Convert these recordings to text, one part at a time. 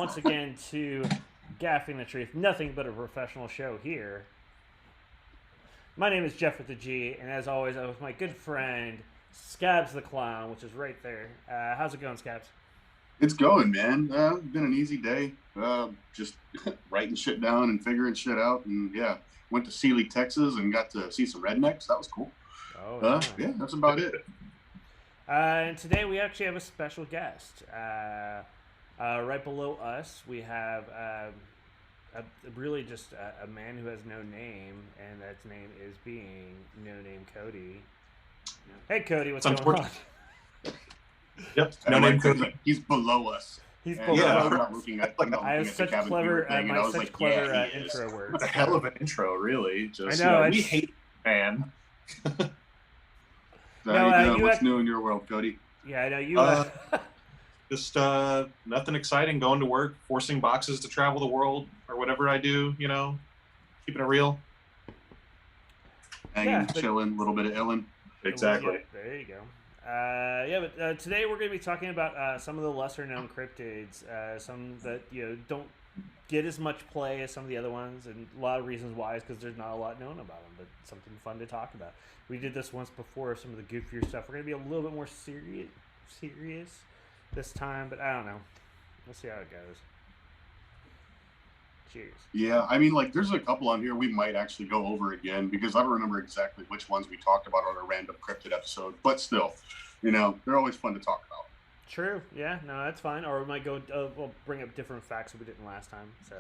once again to Gaffing the Truth. Nothing but a professional show here. My name is Jeff with the G, and as always, I'm with my good friend Scabs the Clown, which is right there. How's it going, Scabs? It's going, man. Been an easy day. Just writing shit down and figuring shit out. And yeah, went to Sealy, Texas, and got to see some rednecks. That was cool. Oh, nice. Yeah, that's about it. And today we actually have a special guest. Right below us, we have really just a man who has no name, and that name is being NoName Cody. Hey, Cody, what's going on? Yep, NoName Cody. He's below us. He's below us. I'm not looking at, I have such clever, clever intro words. It's a hell of an intro, really. Just, I know. We hate man. What's new in your world, Cody? Yeah, I know you. Just nothing exciting. Going to work, forcing boxes to travel the world, or whatever I do. You know, keeping it real. Hanging, chilling, a little bit of illin'. Exactly. Yeah, there you go. But today we're going to be talking about some of the lesser-known cryptids, some that don't get as much play as some of the other ones, and a lot of reasons why is because there's not a lot known about them, but something fun to talk about. We did this once before, some of the goofier stuff. We're going to be a little bit more serious this time, but I don't know. We'll see how it goes. Cheers. Yeah, I mean, there's a couple on here we might actually go over again because I don't remember exactly which ones we talked about on a random cryptid episode, but still, they're always fun to talk about. True. Yeah, no, that's fine. Or we might go, we'll bring up different facts that we didn't last time. So,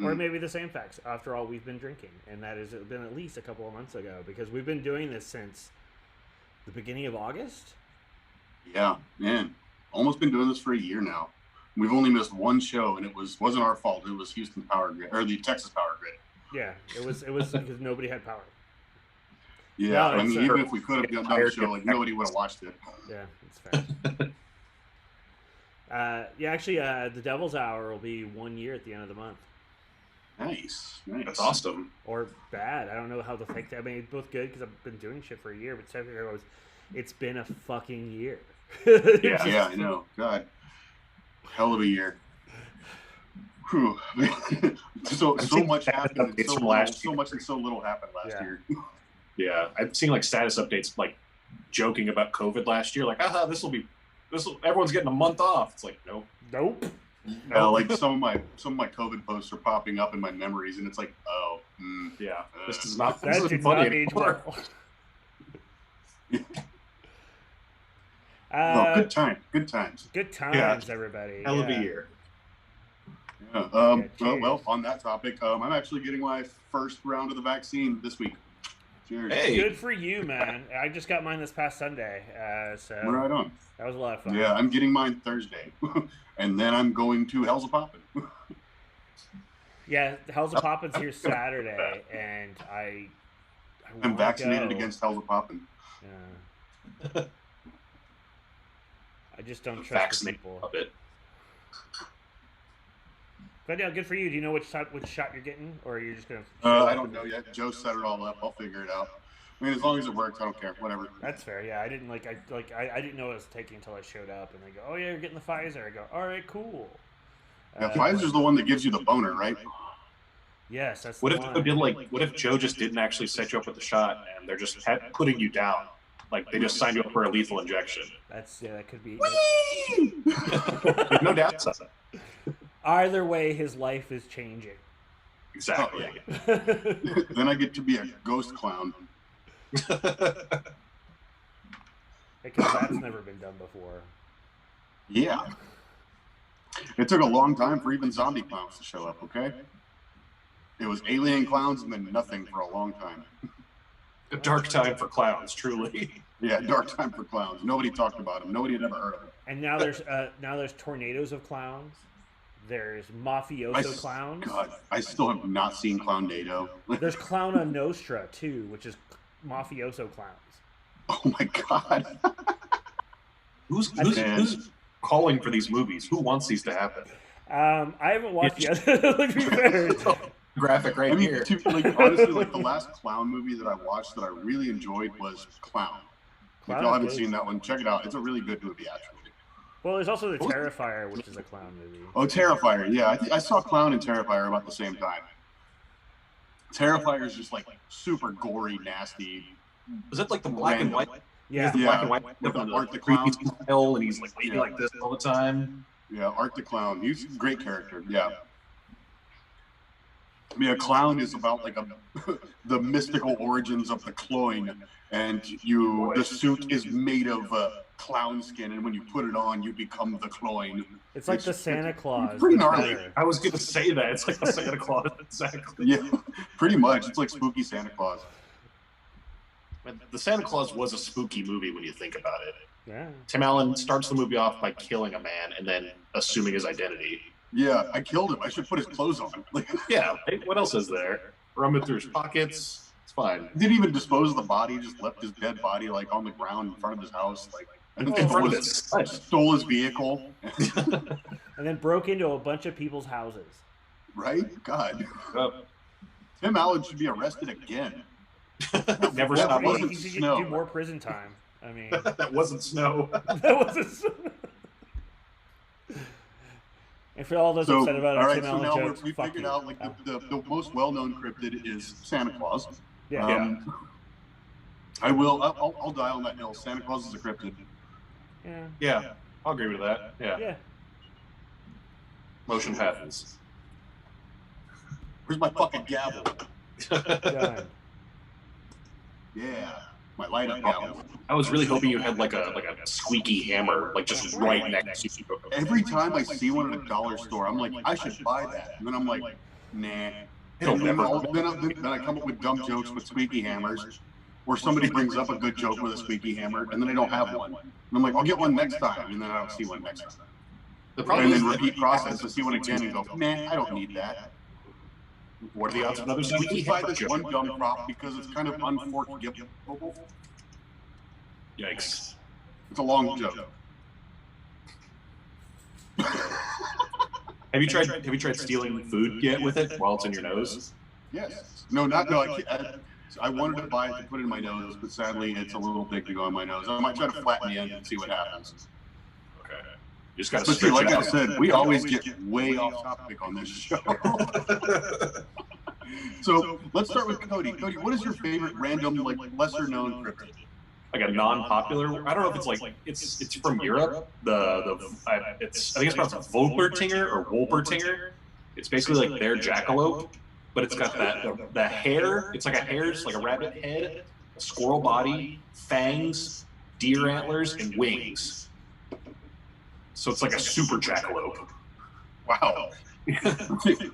Or maybe the same facts. After all, we've been drinking, and that has been at least a couple of months ago because we've been doing this since the beginning of August. Yeah, man, almost been doing this for a year now. We've only missed one show, and it wasn't our fault. It was Houston Power Grid or the Texas Power Grid. Yeah, it was because nobody had power. Yeah, no, I mean, even if we could have done the show, nobody would have watched it. Yeah, it's fair. Actually, the Devil's Hour will be 1 year at the end of the month. Nice. That's awesome. Or bad. I don't know how to think that. I mean, it's both good because I've been doing shit for a year, but technically, it's been a fucking year. Yeah, I know. God. Hell of a year. Whew. so much happened. So much and so little happened last year. Yeah, I've seen status updates joking about COVID last year. This will everyone's getting a month off. It's nope. Some of my COVID posts are popping up in my memories, and it's yeah, this is not that this did funny not age anymore. Well. Good times. Good times, everybody. Hell of a year. Yeah. Well, on that topic, I'm actually getting my first round of the vaccine this week. Cheers. Hey. Good for you, man. I just got mine this past Sunday. So right on. That was a lot of fun. Yeah, I'm getting mine Thursday. And then I'm going to Hell's a Poppin'. Yeah, Hell's a Poppin's here Saturday, and I'm vaccinated against Hell's a Poppin'. Yeah. I just don't trust the people. A bit. But yeah, good for you. Do you know which shot you're getting, or are you just gonna? I don't know yet. Joe set it all up. I'll figure it out. I mean, as long as it works, I don't care. Whatever. That's fair. Yeah, I didn't I didn't know it was taking until I showed up, and they go, "Oh yeah, you're getting the Pfizer." I go, "All right, cool." Yeah, Pfizer's the one that gives you the boner, right? Yes, that's. What if Joe just didn't actually set you up with the shot, and they're just putting you down? They just signed you up for a lethal injection. That could be. No downside. Either way, his life is changing. Exactly. Oh, yeah. Then I get to be a ghost clown. Because that's never been done before. Yeah. It took a long time for even zombie clowns to show up, okay? It was alien clowns and then nothing for a long time. A dark time for clowns, truly. Yeah, dark time for clowns. Nobody talked about them. Nobody had ever heard of them. And now there's tornadoes of clowns. There's mafioso clowns. God, I still have not seen Clownado. There's Clowna Nostra too, which is mafioso clowns. Oh my God. Who's calling for these movies? Who wants these to happen? I haven't watched yet. To be fair. Graphic right here. Honestly, the last clown movie that I watched that I really enjoyed was Clown. If y'all haven't seen that one, check it out. It's a really good movie, actually. Well, there's also the Terrifier, which is a clown movie. Oh, Terrifier. Yeah, I saw Clown and Terrifier about the same time. Terrifier is just like super gory, nasty. Was it like the black and white? Yeah, black and white with Art the Clown, and he's like waving like this all the time. Yeah, Art the Clown. He's a great character. Yeah. I mean, a clown is about like the mystical origins of the cloyne, and the suit is made of clown skin, and when you put it on, you become the cloyne. It's like the Santa Claus. Pretty gnarly. Better. I was gonna say that. It's like the Santa Claus, exactly. Yeah, pretty much. It's like spooky Santa Claus. The Santa Claus was a spooky movie when you think about it. Yeah. Tim Allen starts the movie off by killing a man and then assuming his identity. Yeah, I killed him. I should put his clothes on. Yeah, what else is there? Rummage through his pockets. It's fine. Didn't even dispose of the body. Just left his dead body like on the ground in front of his house. Like In front of his son. Stole his vehicle. And then broke into a bunch of people's houses. Right? God. Tim Allen should be arrested again. Never That stop. wasn't He should snow. do more prison time. I mean, That wasn't snow. that wasn't. And for all those upset about our Tim Allen now jokes, we fuck figured you. out like the most well-known cryptid is Santa Claus. Yeah. I'll die on that hill. Santa Claus is a cryptid. Yeah, I'll agree with that. Yeah. Motion passes. Where's my fucking gavel? Done. Yeah, my light up gavel. I was really hoping you had like a squeaky hammer, like just right next to you. Every time I see one at a dollar store, I'm like, I should buy that. And then I'm like, nah. It'll never. Then I come up with dumb jokes with squeaky hammers, or somebody brings up a good joke with a squeaky hammer, and then I don't have one. And I'm like, I'll get one next time, and then I don't see one next time. And then repeat process to see one again and go, nah, I don't need that. What are the odds of another I squeaky just buy hammer this joke? one dumb prop because it's kind of unforgivable. Yikes. It's a long joke. Have you tried stealing food yet with it while it's in your nose? Yes. No. I wanted to buy it to put it in my nose, but sadly, it's a little big to go in my nose. I might try to flatten the end and see what happens. Okay. You just got to But see, stretch like it I out. said, we always get way off topic on this show. So let's start with Cody. Cody, what is your favorite random, like lesser-known cryptid? Like a non-popular. I don't know if it's like it's from Europe. I think it's pronounced Wolpertinger or Wolpertinger. It's basically like their jackalope, but it's got the hair. It's like a hair's like a rabbit head, a squirrel body, fangs, deer antlers, and wings. So it's like a super jackalope. Wow.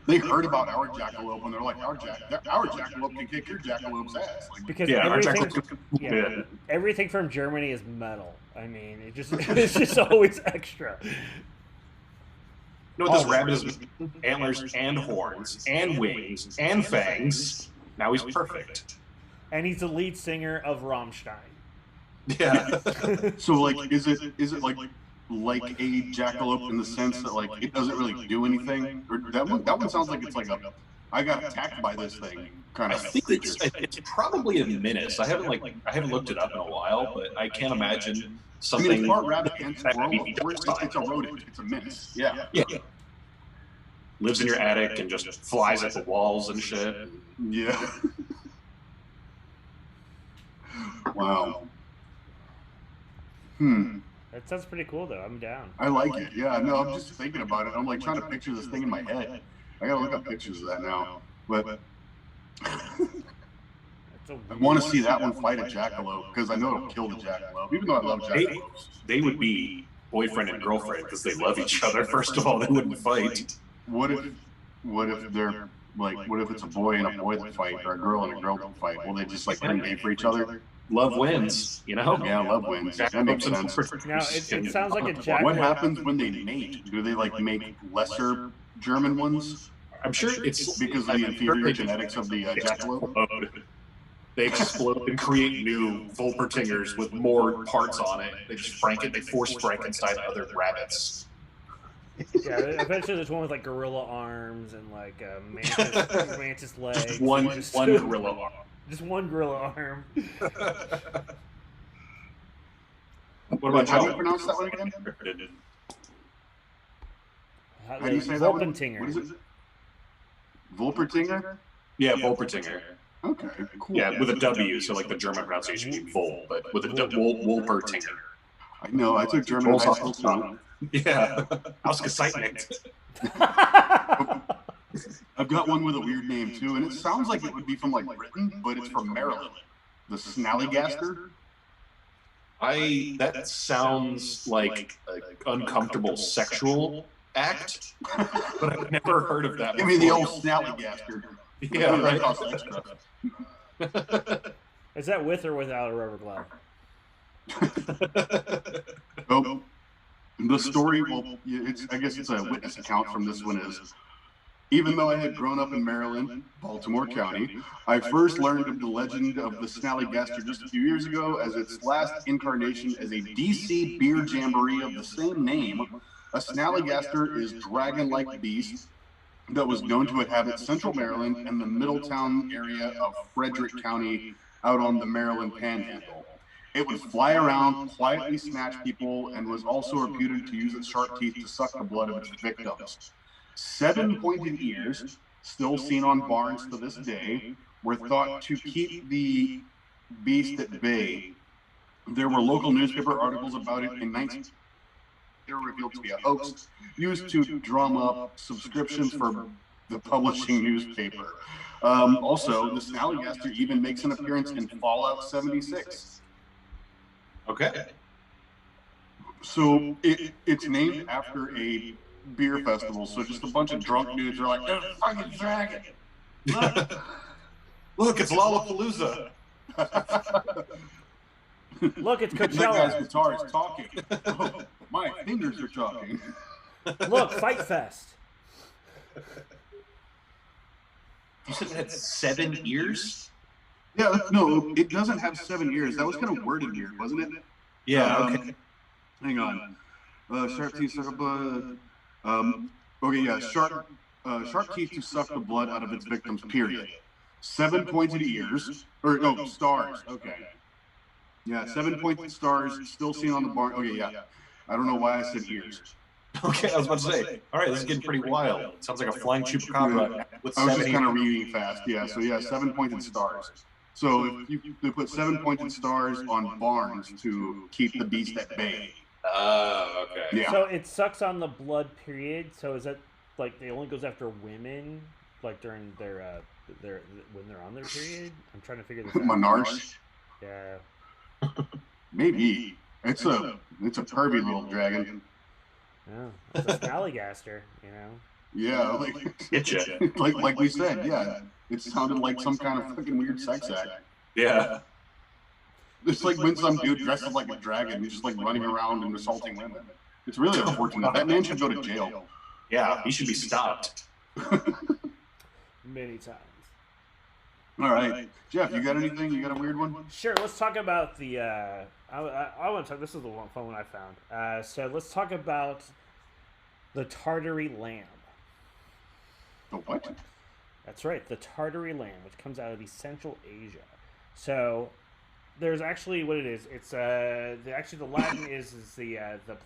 They heard about our jackalope and they're like, our jackalope can kick your jackalope's ass. Like, Because Our everything, jackalope. everything from Germany is metal. I mean, it's just always extra. You know what this rabbit is? Antlers and horns and wings and fangs. Now he's perfect. And he's the lead singer of Rammstein. Yeah. so like, is it like a jackalope in the sense that like it doesn't really do anything? Or that one sounds like it's like I got attacked by this thing kind I of. think it's probably a menace. I haven't looked it up in a while, but I can't imagine I something. mean, it's part rabbit and that squirrel. would be Of course, it's a rodent. It's a menace. Yeah. Yeah. Lives in your attic and just flies at the walls and shit. Yeah. Wow. That sounds pretty cool, though. I'm down. I like it. Yeah. No, I'm just thinking about it. I'm like trying to picture this thing in my head. I gotta look up pictures of that now. But I want to see that one fight a jackalope because I know it'll kill the jackalope. Even though I love jackalopes. They would be boyfriend and girlfriend because they love each other. First of all, they wouldn't fight. What if they're like? What if it's a boy and a boy that fight, or a girl and a girl that fight? Will they just like mate for each other? Love wins, you know? Yeah, love wins. That makes sense. Now, it sounds like a jackalope. What happens when they mate? Do they like make lesser German ones? I'm sure it's Because of the inferior genetics of the jackalope. They explode and create new Wolpertingers with more parts on it. They just they force Frankenstein other rabbits. Yeah, eventually there's one with like gorilla arms and like mantis legs. Just one gorilla arm. Just one gorilla arm. What about How do you you? pronounce that one again? How do you say that one? Volpentinger. What is it? Volpertinger? Yeah, Wolpertinger. Okay, cool. Yeah, with a W, so like the German pronunciation would be Vol, but with a Wolpertinger. I know, I took German in high school too. Yeah, ausgezeichnet. I've got one with a weird name too, and it sounds like it would be from like Britain, but it's from Maryland. The Snallygaster. That sounds like an uncomfortable sexual act, but I've never heard of that. Give me the old Snallygaster. Yeah, right. Is that with or without a rubber glove? Oh, the story, well, I guess it's a witness account from this one is, even though I had grown up in Maryland, Baltimore County, I first learned of the legend of the Snallygaster just a few years ago as its last incarnation as a DC beer jamboree of the same name. A Snallygaster is dragon-like beast that was known to inhabit central Maryland and the Middletown area of Frederick County out on the Maryland Panhandle. It would fly around, quietly snatch people, and was also reputed to use its sharp teeth to suck the blood of its victims. 7 pointed ears, still seen on barns to this day, were thought to keep the beast at bay. There were local newspaper articles about it in 19... They were revealed to be a hoax used to drum up subscriptions for the publishing newspaper. Also, the Snallygaster even makes an appearance in Fallout 76. Okay. So it's named after a beer festival. So just a bunch of drunk dudes are like, "There's a fucking dragon! Look, it's Lollapalooza. Look, it's That Coachella. guy's guitar is talking. Oh, my fingers are talking." Look, Fight Fest. You said it had 7 ears? Yeah, no, it doesn't have 7 ears. That was kind of worded weird, wasn't it? Yeah, okay. Hang on. Sharp teeth suck blood. Okay, yeah, sharp teeth to suck the blood out of its victims, period. 7 pointed ears, or no, stars, okay. Yeah, 7 pointed stars, still seen on the barn. Okay, yeah. I don't know why I said ears. Okay, I was about to say, all right, this is getting pretty wild. Sounds like a flying chupacabra with I was 7 just kind of reading fast, yeah. So yeah, 7 pointed stars. So if they put 7 pointed stars on barns to keep the beast at bay. Oh, okay. Yeah. So it sucks on the blood, period. So is that like it only goes after women, like during their when they're on their period? I'm trying to figure this out. Monarch? Yeah. Maybe. It's a pervy little dragon. Oh, it's a Snallygaster, you know. Yeah, like Getcha. like we said, yeah. It sounded like some kind of fucking weird sex act. Yeah. It's like when some dude dresses like a dragon, just like running around and assaulting women. It's really unfortunate. That man should go to jail. Yeah, he should be stopped. Many times. All right, Jeff, you got anything? You got a weird one? Sure. Let's talk about the. I want to talk. This is the one fun one I found. So let's talk about the Tartary lamb. The what? That's right, the Tartary lamb, which comes out of the Central Asia. So there's actually what it is. It's the Latin is the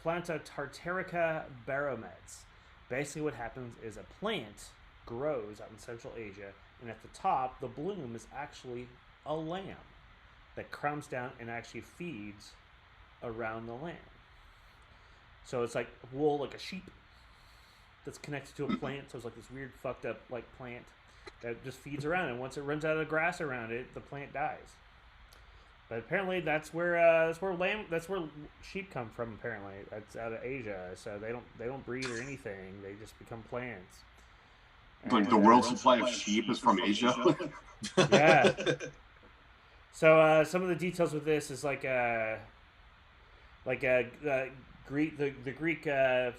planta Tartarica baromets. Basically, what happens is a plant grows out in Central Asia, and at the top, the bloom is actually a lamb that comes down and actually feeds around the lamb. So it's like wool, like a sheep that's connected to a plant. So it's like this weird, fucked up like plant that just feeds around, and once it runs out of grass around it, the plant dies. But apparently, that's where sheep come from. Apparently, that's out of Asia. So they don't breed or anything. They just become plants. Like the world supply of sheep is from Asia. Yeah. So some of the details with this is like Greek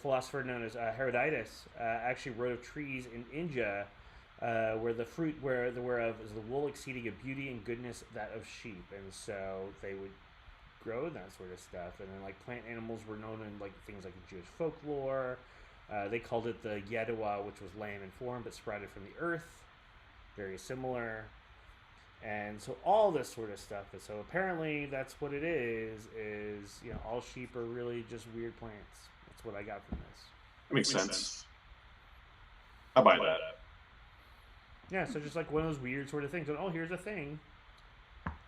philosopher known as Herodotus actually wrote of trees in India where the fruit whereof is the wool exceeding in beauty and goodness that of sheep, and so they would grow that sort of stuff. And then like plant animals were known in like things like the Jewish folklore. They called it the Yedua, which was lamb in form but sprouted from the earth, very similar. And so all this sort of stuff. So apparently that's what it is all sheep are really just weird plants. That's what I got from this. That makes sense. I buy that. Yeah, so just like one of those weird sort of things. And, oh, here's a thing.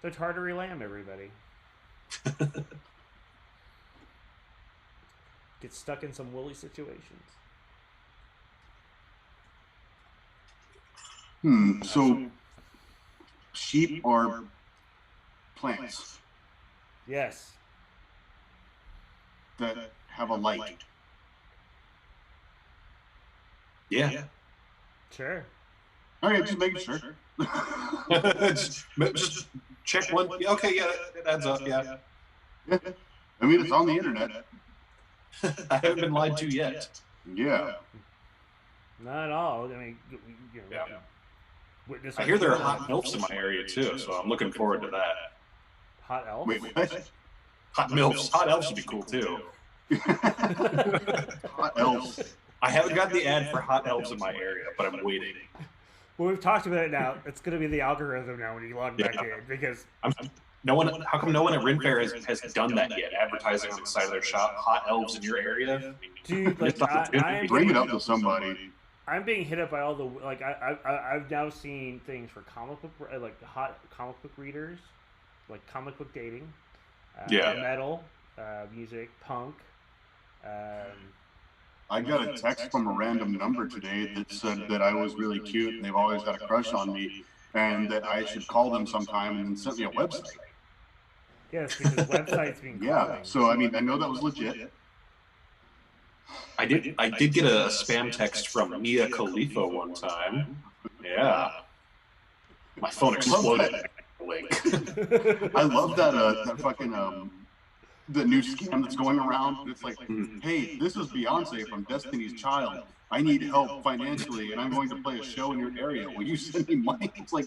The Tartary lamb, everybody. Get stuck in some woolly situations. So sheep are plants Yes. that have a light. Yeah. Sure. Okay, just making sure. just check one. Okay, yeah, it adds up. Yeah. Yeah. I mean, it's on the internet. I haven't been lied to yet. Yeah. Not at all. I mean, you know, Yeah. witness I hear there are hot MILFs in my area too, so I'm looking forward to that. hot elf. Wait, what? Hot MILFs. Hot elves would be cool too. Hot elves. I haven't got the ad for hot elves in my area, but I'm waiting. Well, we've talked about it now. It's going to be the algorithm now when you log back in because No one. How come no one at Ren Fair has done that yet? Advertising on the side of their shop, hot elves in your area. dude, like Bring it up to somebody. I'm being hit up by all the like I've now seen things for comic book like hot comic book readers, like comic book dating, metal, music, punk. I got a text from a random number today that said that I was really cute and they've always got a crush on me and that I should call them sometime and then sent me a website. Yes, because websites being Yeah, so I mean, I know that was legit. I did get a spam text from Mia Khalifa one time. Yeah. My phone exploded. I love that that fucking the new scam that's going around. It's like, hey, this is Beyonce from Destiny's Child. I need help financially, and I'm going to play a show in your area. Will you send me money? It's like,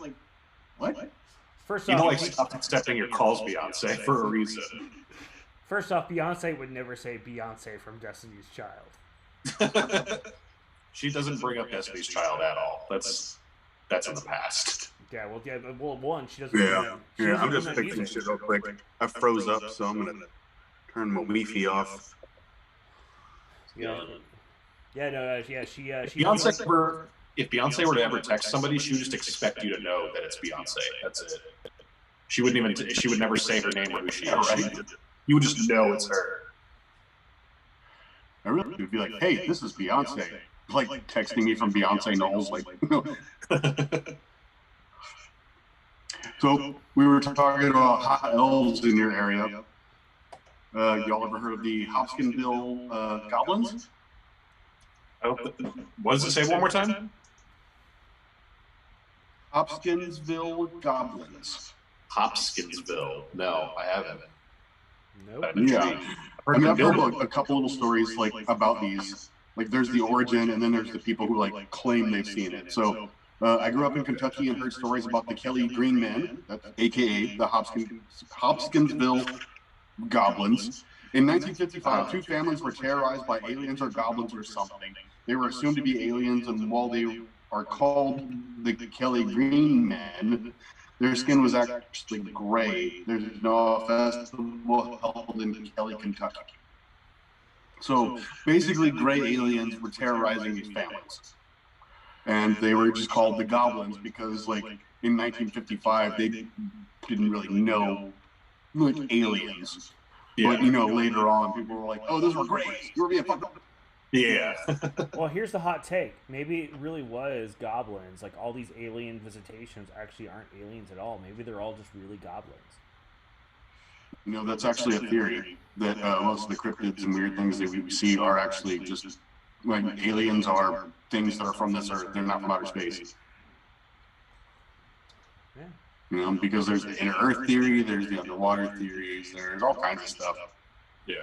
what? First You off, know, I stopped accepting your calls, Beyonce, for a reason. First off, Beyonce would never say Beyonce from Destiny's Child. She doesn't bring up Destiny's Child at all. That's in the past. Yeah, well, one, she doesn't. Yeah. I'm just fixing shit real quick. I froze up, so I'm gonna turn my Wi-Fi off. Yeah. Yeah, no, yeah, she. If Beyonce were to ever text somebody, she would just expect you to know that it's Beyonce. That's it. She would never say her name or who she is. Right? You would just know it's her. I really would be like, hey, this is Beyonce. Like texting me from Beyonce Knowles, like, no. So we were talking about hot elves in your area. Y'all ever heard of the Hopkinsville goblins? What does it say one more time? Hopkinsville goblins. Hopkinsville. No, I haven't. Nope. Yeah. I mean, I've heard a couple little stories like about these. Like, there's the origin, and then there's the people who like claim they've seen it. So I grew up in Kentucky and heard stories about the Kelly Green Men, that's AKA the Hopkinsville goblins. In 1955, two families were terrorized by aliens or goblins or something. They were assumed to be aliens, and while they are called the Kelly Green Men, their skin was actually gray. There's no festival held in Kelly, Kentucky. So basically, gray aliens were terrorizing these families. And they were just called the goblins because, like, in 1955, they didn't really know, like, aliens. Yeah. But, you know, later on, people were like, oh, those were greys. You were being fucked up. Yeah. Well, here's the hot take. Maybe it really was goblins. Like, all these alien visitations actually aren't aliens at all. Maybe they're all just really goblins. You know, that's actually a theory that most of the cryptids and weird things that we see are actually just, like, aliens are things that are from this earth. They're not from outer space. Yeah. You know, because there's the inner earth theory, there's the underwater theories, there's all kinds of stuff. Yeah.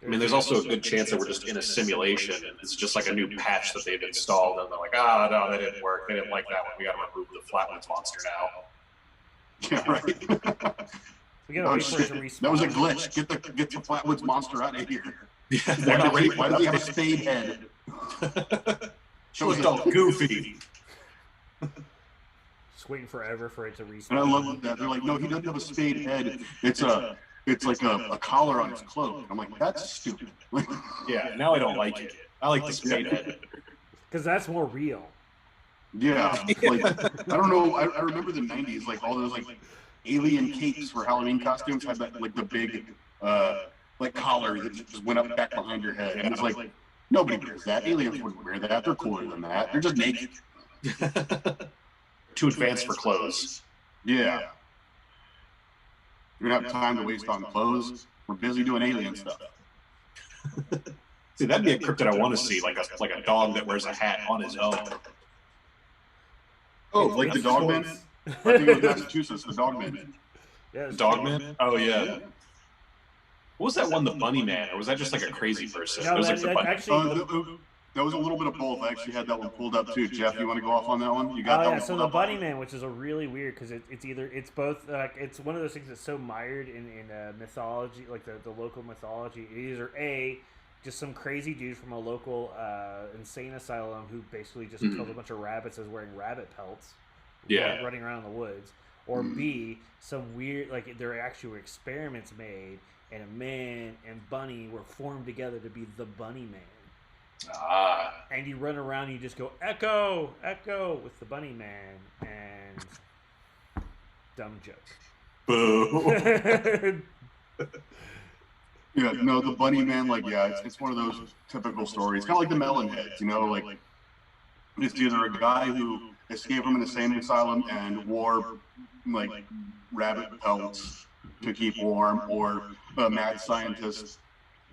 I mean, there's also a good chance that we're just in a simulation. It's just like a new patch that they've installed, and they're like, no, that didn't work. They didn't like that one. We got to remove the Flatlands monster now. Yeah, right. We gotta wait for it to respawn. That was a glitch. Get the Flatwoods monster out of here. Yeah, Why does he have a spade head? She was all goofy. Just waiting forever for it to respawn. And I love that. They're like, no, he doesn't have a spade head. It's like a collar on his cloak. I'm like, that's stupid. Yeah, now I don't like it. I like the spade head. Because that's more real. Yeah, like I don't know. I remember the '90s, like all those like alien capes for Halloween costumes had that like the big like collar that just went up back behind your head, and it's like nobody wears that. Aliens wouldn't wear that. They're cooler than that. They're just naked. Too advanced for clothes. Yeah, we don't have time to waste on clothes. We're busy doing alien stuff. See, that'd be a cryptid I want to see, like a dog that wears a hat on his own. Oh, like the Dogman? I think it was Massachusetts, the Dogman. Yeah, The Dogman? Oh, yeah. What was that one, the Bunny Man? Or was that just like a crazy person? No, it was like the bunny. actually, that was a little bit of both. I actually had that one pulled up too. Jeff, you want to go off on that one? You got that one so pulled the up? Bunny Man, which is a really weird because it's both it's one of those things that's so mired in mythology, like the local mythology. It is either A, just some crazy dude from a local insane asylum who basically just killed a bunch of rabbits as wearing rabbit pelts, running around in the woods, or B, some weird, like there actually were experiments made and a man and bunny were formed together to be the Bunny Man. And you run around and you just go echo, echo with the Bunny Man, and dumb joke. Boo. Yeah, no, the Bunny Man, like, yeah, it's one of those typical stories. Kind of like the Melon Heads, you know, like, it's either a guy who escaped from an insane asylum and wore, like, rabbit pelts to keep warm, or a mad scientist,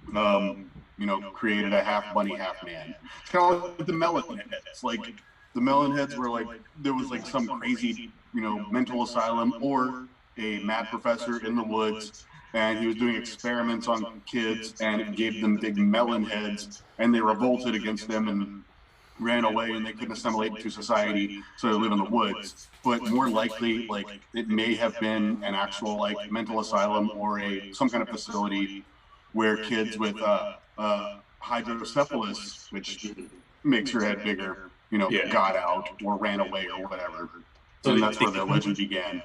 you know, created a half bunny, half man. It's kind of like the Melon Heads. Like, the Melon Heads were like, there was like some crazy, you know, mental asylum or a mad professor in the woods, and he was doing experiments on kids, and it gave them big melon heads, and they revolted against them and ran away, and they couldn't assimilate into society, so they live in the woods. But more likely, like, it may have been an actual, like, mental asylum or some kind of facility where kids with hydrocephalus, which makes your head bigger, you know, got out or ran away or whatever. So that's where the legend began.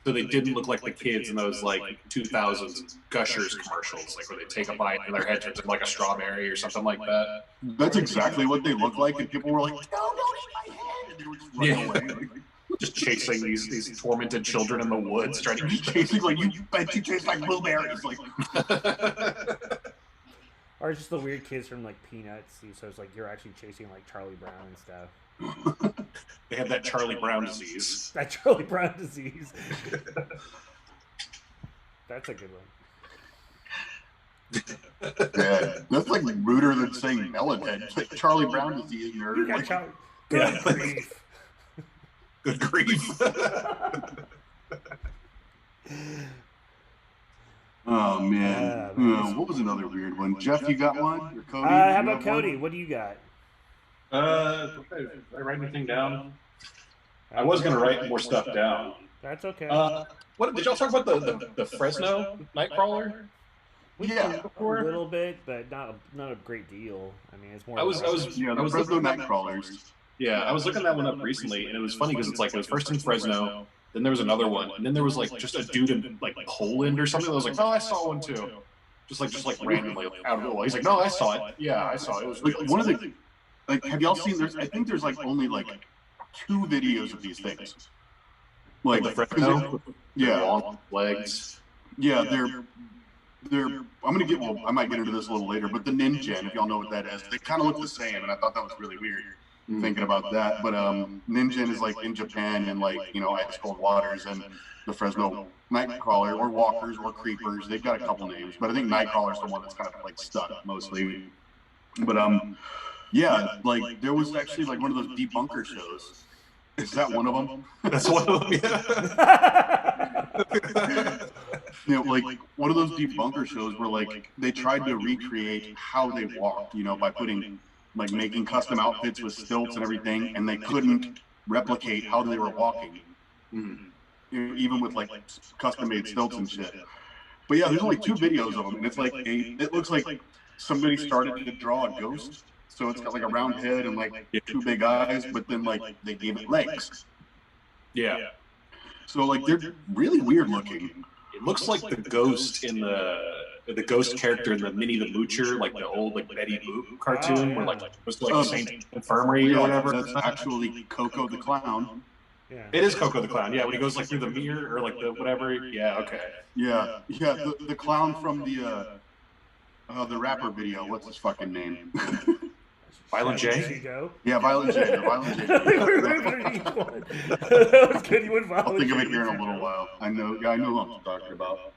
So they didn't look like the kids in those like 2000s Gushers commercials, like where they take a bite and their head turns into like a strawberry or something like that. That's exactly what they look like, and people were like, "No, don't eat my head!" And they were just running away, like, just chasing these tormented children in the woods, trying to just chasing like you bet you taste like blueberries, like. Or just the weird kids from like Peanuts, so it's like you're actually chasing like Charlie Brown and stuff. They have that Charlie Brown disease. That Charlie Brown disease. That's a good one. Yeah, that's like ruder than saying melonhead. It's like Charlie Brown disease, nerd. You got Like, Charlie. Good grief. Good grief. Oh man. What was another weird one? Jeff, you got one? Or Cody? How about Cody? One? What do you got? Did I write anything down? I was gonna write more stuff down. That's okay. What did y'all talk about the Fresno Nightcrawler? Yeah, a little bit, but not a great deal. I mean, it's more. the Fresno Nightcrawlers. Yeah, I was looking that one up recently, and it was funny because it's like it was first in Fresno, then there was another one, and then there was like just a dude in like Poland or something. I was like, oh, I saw one too, just like randomly like, out of nowhere. He's like, no, I saw it. Yeah, I saw it. It was Like really one of the, like, have y'all seen? I think there's like only like 2 videos of these things. Like the Fresno, yeah, long legs. yeah, they're. I'm gonna get. Well, I might get into this a little later, but the Ninja, if y'all know what that is, they kind of look the same, and I thought that was really weird. Thinking about that, but Ninja is like in Japan and like, you know, ice cold waters, and the Fresno Nightcrawler or Walkers or Creepers, they've got a couple names, but I think Nightcrawler's the one that's kind of like stuck mostly. But yeah, like there was actually like one of those debunker shows. Is that one of them? That's one of them. Yeah. You know, like one of those debunker shows where like they tried to recreate how they walked, you know, by putting like making custom outfits with stilts and everything, and they couldn't replicate how they were walking, even with like custom made stilts and shit. But yeah, there's only 2 videos of them, and it's like it looks like somebody started to draw a ghost, so it's got like a round head and like 2 big eyes, but then like they gave it legs. Yeah. So like they're really weird looking. It looks like the ghost in the the ghost character in the Minnie the Moocher, like the old like Betty Boop cartoon, where like it was like the same infirmary or whatever. That's actually Coco the Clown. Yeah. It is Coco the Clown. Yeah, when he goes like through the mirror or like the whatever. Yeah. Okay. Yeah. The clown from the rapper video. What's his fucking name? Violent J? Yeah, Violent J. The Violent J. That was good. You went Violent I'll think of it J. here in a little while. I know who I'm talking about.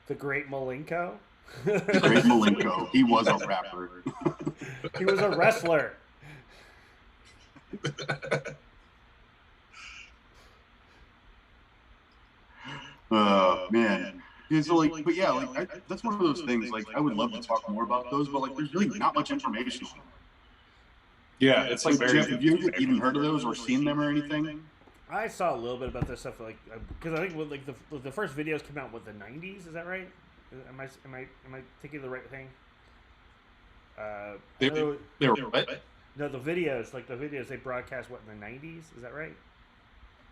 The Great Malenko? The Great Malenko. He was a rapper. He was a wrestler. Man. So like, but yeah, like that's one of those things. Like, I would love to talk more about those, but like, there's really not much information on them. Yeah, it's like very. Jeff, have you even heard of those or seen them or anything? I saw a little bit about this stuff, like because I think with, like the first videos came out with the '90s. Is that right? Am I thinking of the right thing? They were what? No, the videos they broadcast what in the '90s. Is that right?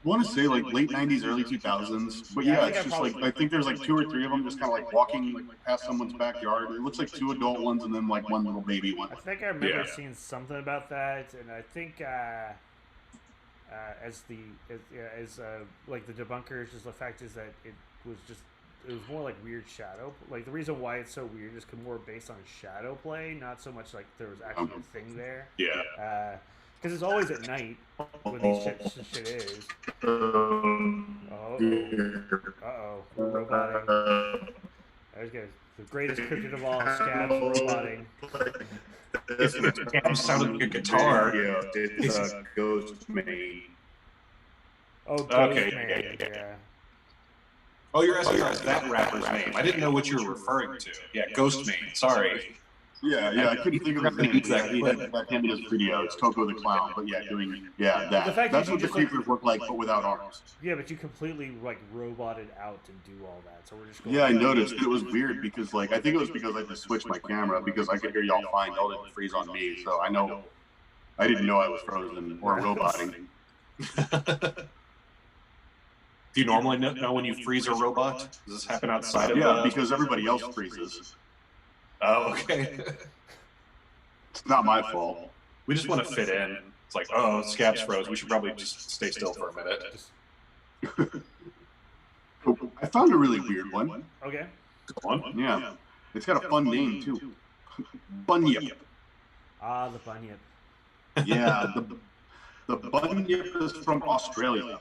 I want to say like late '90s, early 2000s, but yeah, it's just like I think there's like 2 or 3 of them just kind of like walking like past someone's backyard. It looks like 2 adult ones and then like 1 little baby one. I think I remember seeing something about that, and I think as like the debunkers, just the fact is that it was more like weird shadow. Like the reason why it's so weird is more based on shadow play, not so much like there was actually a thing there. Yeah. Because it's always at night when these shit is. Uh-oh. Roboting. There's good. The greatest cryptid of all, Scabs roboting. It sounded like a guitar. Yeah, it's Ghost Maid. Oh, Ghost okay, yeah. Oh, you're asking that rapper's name. I didn't know what you were referring to. Yeah, Ghost Maid. Sorry. Yeah, I couldn't think of his name exactly. That him in his video. It's Coco the Clown, but that's what the creatures look like, but without arms. Yeah, but you completely like roboted out to do all that. So we're just going. Yeah, I noticed it was weird because like I think it was because I just switched my camera because I could hear y'all fine. Y'all didn't freeze on me, so I didn't know I was frozen or roboting. Do you normally know when you freeze a robot? Does this happen outside of? Yeah, because everybody else freezes. Oh, okay. It's not my fault. We just want to fit in. It's like, oh, Scabs froze. We should probably just stay still for a minute. I found a really weird one. Okay. Go on. Yeah. It's got a fun name, too. Bunyip. Ah, the Bunyip. Yeah, the Bunyip is from Australia.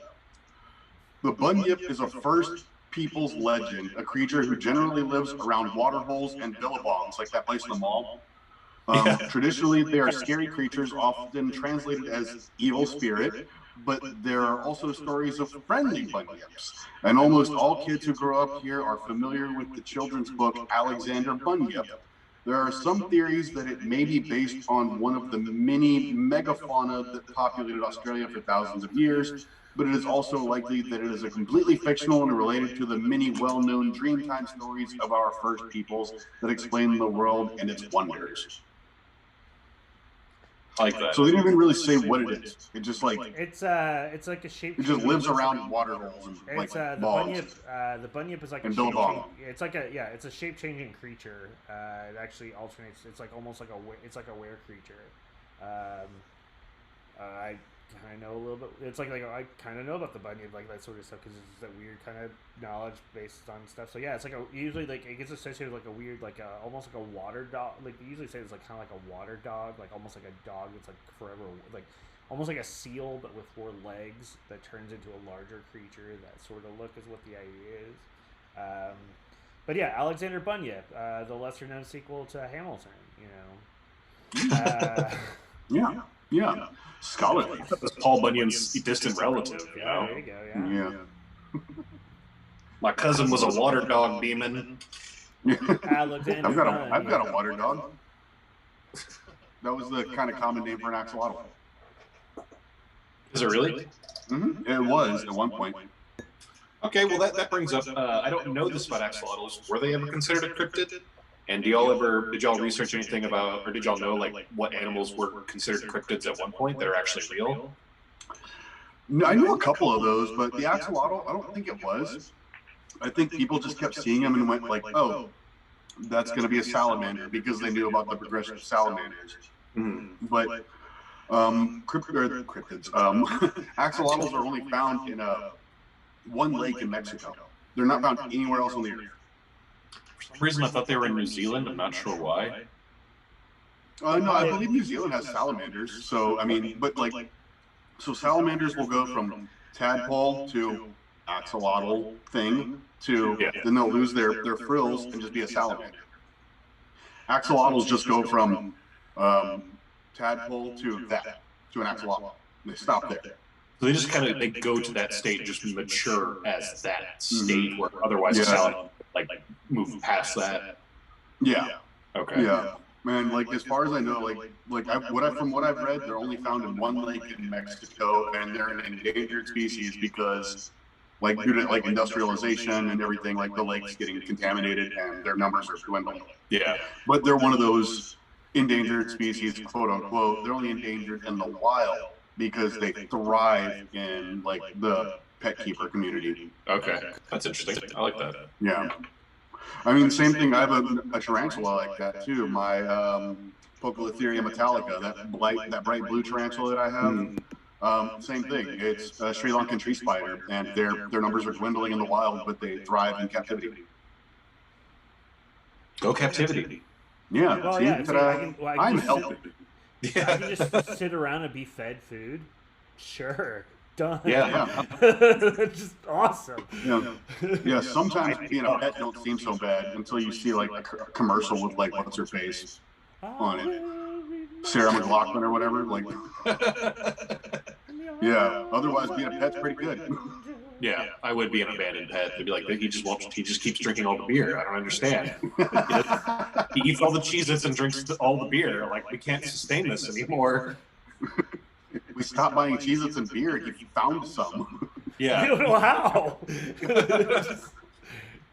The Bunyip is a First Peoples legend, a creature who generally lives around water holes and billabongs, like that place in the mall. Traditionally, they are scary creatures, often translated as evil spirit, but there are also stories of friendly bunyips. And almost all kids who grow up here are familiar with the children's book Alexander Bunyip. There are some theories that it may be based on one of the many megafauna that populated Australia for thousands of years, but it is also likely that it is a completely fictional and related to the many well-known Dreamtime stories of our first peoples that explain the world and its wonders. I like that. So they didn't even really say what it is. It just like it's like a shape. It just lives around water holes and like bogs. The Bunyip is like and a shape it's like it's a shape-changing creature. It actually alternates. It's like almost like a were creature. I know a little bit. It's like I kind of know about the Bunyip, like that sort of stuff, because it's that weird kind of knowledge based on stuff. So yeah, it's like usually like it gets associated with like a weird almost like a water dog. Like they usually say it's like kind of like a water dog, like almost like a dog that's like forever like almost like a seal but with 4 legs that turns into a larger creature. That sort of look is what the idea is. But yeah, Alexander Bunyip, the lesser known sequel to Hamilton. You know. Yeah. Scholarly. That's Paul Bunyan's distant relative. You know? There you go. Yeah. My cousin was a water dog demon. Alexander I've got a water dog. That was the kind of common name for an axolotl. Is it really? Mm-hmm. It was at one point. Okay, well that brings up. I don't know this about axolotls. Were they ever considered a cryptid? And did y'all research anything about, or did y'all know like what animals were considered cryptids at one point that are actually real? No, I knew a couple of those, but the axolotl, I don't think it was. I think people just kept seeing them and went like, oh, that's going to be a salamander because they knew about the progression of salamanders. But cryptids, axolotls are only found in one lake in Mexico. They're not found anywhere else on the earth. For some reason, I thought they were in New Zealand. I'm not sure why. No, I believe New Zealand has salamanders. So, I mean, but like, so salamanders will go from tadpole to axolotl thing to, then they'll lose their frills and just be a salamander. Axolotls just go from tadpole to an axolotl. They stop there. So they just kind of, they go to that state, just mature as that state, where otherwise a salamander like move past that. Yeah. Okay. Yeah. Man, like as far as I know, from what I've read, they're only found in one lake in Mexico, and they're an endangered species because, like, due to like industrialization and everything, like the lake's getting contaminated and their numbers are dwindling. Yeah. But they're one of those endangered species, quote unquote. They're only endangered in the wild because they thrive in like the pet keeper community. Okay, that's interesting. I like that. Yeah. I mean, same thing. I have a tarantula like that too. My Poecilotheria metallica, that bright blue tarantula that I have. Same thing. It's a Sri Lankan tree spider, and their numbers are dwindling in the wild, but they thrive in captivity. Go captivity. Yeah. Well, see, I'm healthy. I can just sit around and be fed food. Sure. Done. Yeah. Just awesome. Yeah. Sometimes being a pet don't seem so bad until you see like a commercial with like what's her face on it, Sarah McLachlan or whatever. Like, yeah. Otherwise, being a pet's pretty good. Yeah, I would be an abandoned pet. They'd be like, he just keeps drinking all the beer. I don't understand. He eats all the Cheez-Its and drinks all the beer. Like, we can't sustain this anymore. We stopped buying Cheez-Its and beer. You found some. I don't know how.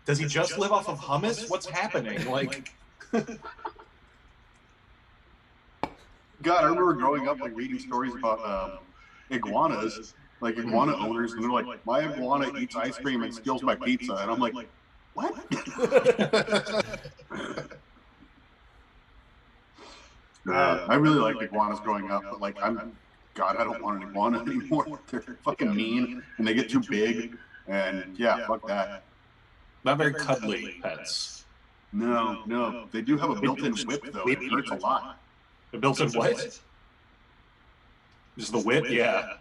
Does he just live off of hummus? What's happening? Like, God, I remember growing up like reading stories about iguanas, like iguana owners, and they're like, my iguana eats ice cream and steals my pizza, and I'm like, what? I really liked iguanas growing up, but like God, I don't want an iguana anymore. They're fucking mean, and they get too big, and yeah, fuck that. Not very cuddly pets. No. They do have a built-in whip, though. It hurts a lot. A built-in what? Just the whip? Yeah.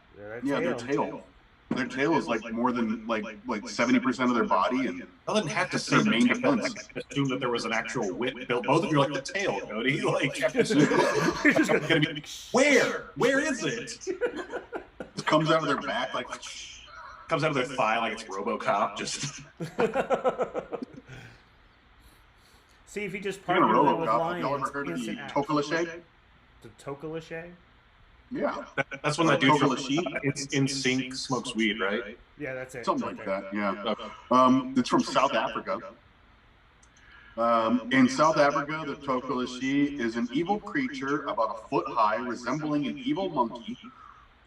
Their tail. Their tail is like more than like 70% of their body, and I didn't have to say main defense. I assumed that there was an actual whip built. Both of you are like the tail, Cody. Like, where is it? It comes out of their back like. Comes out of their thigh like it's RoboCop. Just. See if you just partner them with lions. Y'all ever heard of the Tokelichet? The Tokelichet? Yeah. That's when that dude from It's In Sync smokes weed, right? Yeah, that's it. Something like that, yeah. It's from South Africa. In South Africa, the Tokelichet is an evil creature about a foot high, resembling an evil monkey.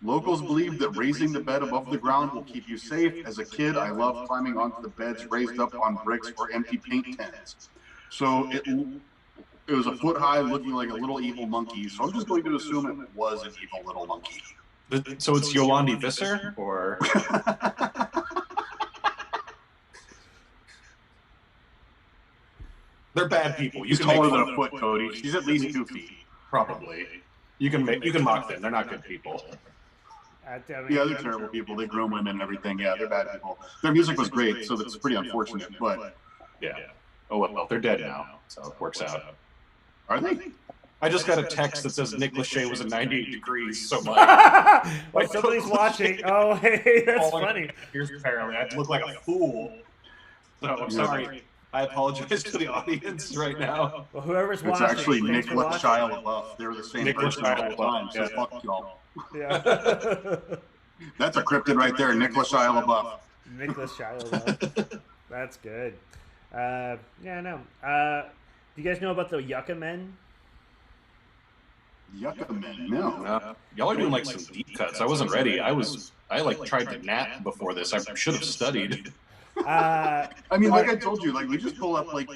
Locals believe that raising the bed above the ground will keep you safe. As a kid, I loved climbing onto the beds raised up on bricks or empty paint tins. So it was a foot high, looking like a little evil monkey. So I'm just going to assume it was an evil little monkey. So it's Yolandi Visser, or they're bad people. She's taller than a foot, Cody. She's at least 2 feet. Probably. You can mock them. They're not good people. Yeah, they're terrible people. They groom women and everything. Yeah, they're bad people. Their music was great, so that's pretty unfortunate. But yeah. Oh well, they're dead now, so it works out. Are they? I just got a text that says Nick Lachey was at 98 degrees. So much. Well, somebody's watching. Oh, hey, that's funny. Here's apparently I look like a fool. So I'm sorry. I apologize to the audience right now. Well, whoever's watching. It's actually Nick Shia LaBeouf. They were the same person the whole time. So fuck y'all. Yeah. That's a cryptid right there, Nicholas Shia LaBeouf. Nicholas Shia LaBeouf. That's good. Yeah, no. Do you guys know about the Yucca Men? Yucca Men? No. Y'all are doing like some deep cuts. I wasn't ready. I tried to nap before this. I should have studied. Uh, I mean, like I told you, like we just pull up like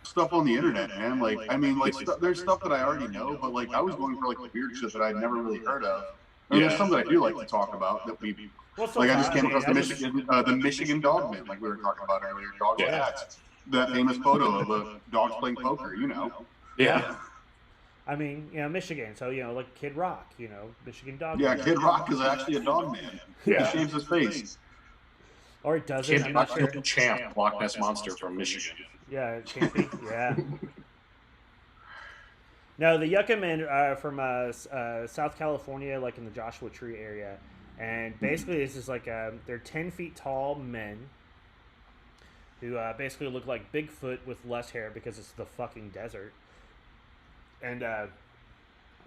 stuff on the internet, man. Like I mean, like there's stuff that I already know, but like I was going for like weird shit that I'd never really heard of. I mean, there's some that I do like to talk about that we like. I just came across the Michigan Dogman, like we were talking about earlier, dogs and cats. That famous photo of dogs playing poker, you know. Yeah. I mean, Michigan, so like Kid Rock, Michigan Dog. Yeah, Kid Rock is actually a dog man. Yeah. He shaves his face. Or it doesn't. Kid Rock, sure. Champ, Loch Ness Monster from Michigan. Yeah, it can't be. Yeah. No, the Yucca Men are from South California, like in the Joshua Tree area, and basically this is like they're 10 feet tall men who basically look like Bigfoot with less hair because it's the fucking desert. And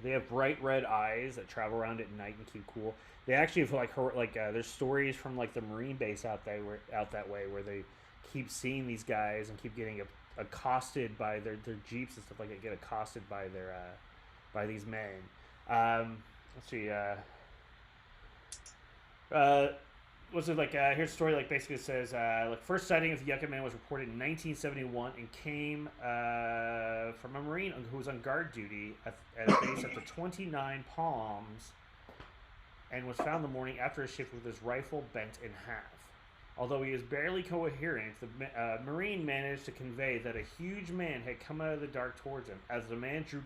they have bright red eyes that travel around at night and keep cool. They actually have there's stories from like the Marine base out that way where they keep seeing these guys and keep getting accosted by their jeeps and stuff like that. Get accosted by by these men. Let's see. Was it like here's a story like basically it says like first sighting of the Yucca Man was reported in 1971 and came from a Marine who was on guard duty at a base at the 29 Palms and was found the morning after a shift with his rifle bent in half. Although he is barely coherent, the Marine managed to convey that a huge man had come out of the dark towards him. As the man drew